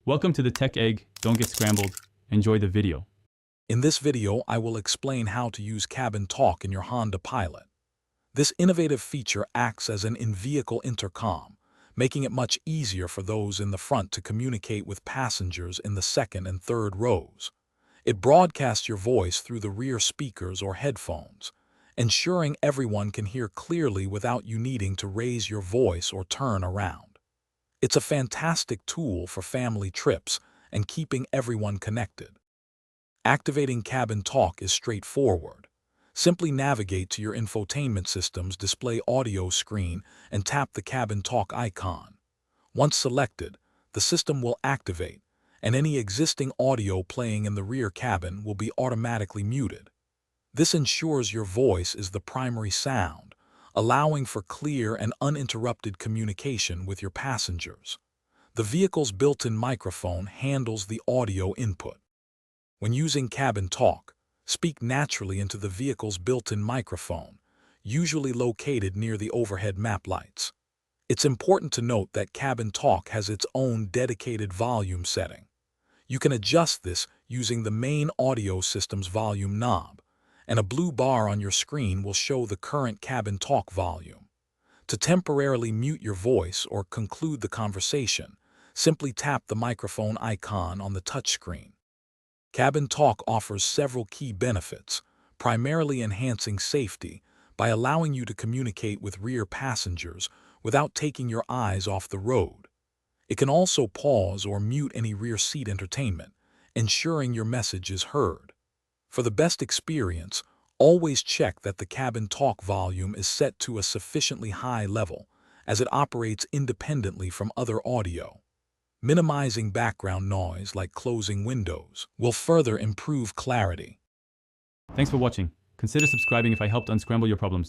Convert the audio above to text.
Welcome to the Tech Egg. Don't get scrambled. Enjoy the video. In this video, I will explain how to use Cabintalk in your Honda Pilot. This innovative feature acts as an in-vehicle intercom, making it much easier for those in the front to communicate with passengers in the second and third rows. It broadcasts your voice through the rear speakers or headphones, ensuring everyone can hear clearly without you needing to raise your voice or turn around. It's a fantastic tool for family trips and keeping everyone connected. Activating Cabintalk is straightforward. Simply navigate to your infotainment system's display audio screen and tap the Cabintalk icon. Once selected, the system will activate, and any existing audio playing in the rear cabin will be automatically muted. This ensures your voice is the primary sound, allowing for clear and uninterrupted communication with your passengers. The vehicle's built-in microphone handles the audio input. When using Cabintalk, speak naturally into the vehicle's built-in microphone, usually located near the overhead map lights. It's important to note that Cabintalk has its own dedicated volume setting. You can adjust this using the main audio system's volume knob, and a blue bar on your screen will show the current Cabintalk volume. To temporarily mute your voice or conclude the conversation, simply tap the microphone icon on the touchscreen. Cabintalk offers several key benefits, primarily enhancing safety by allowing you to communicate with rear passengers without taking your eyes off the road. It can also pause or mute any rear seat entertainment, ensuring your message is heard. For the best experience, always check that the Cabintalk volume is set to a sufficiently high level, as it operates independently from other audio. Minimizing background noise like closing windows will further improve clarity. Thanks for watching. Consider subscribing if I helped unscramble your problems.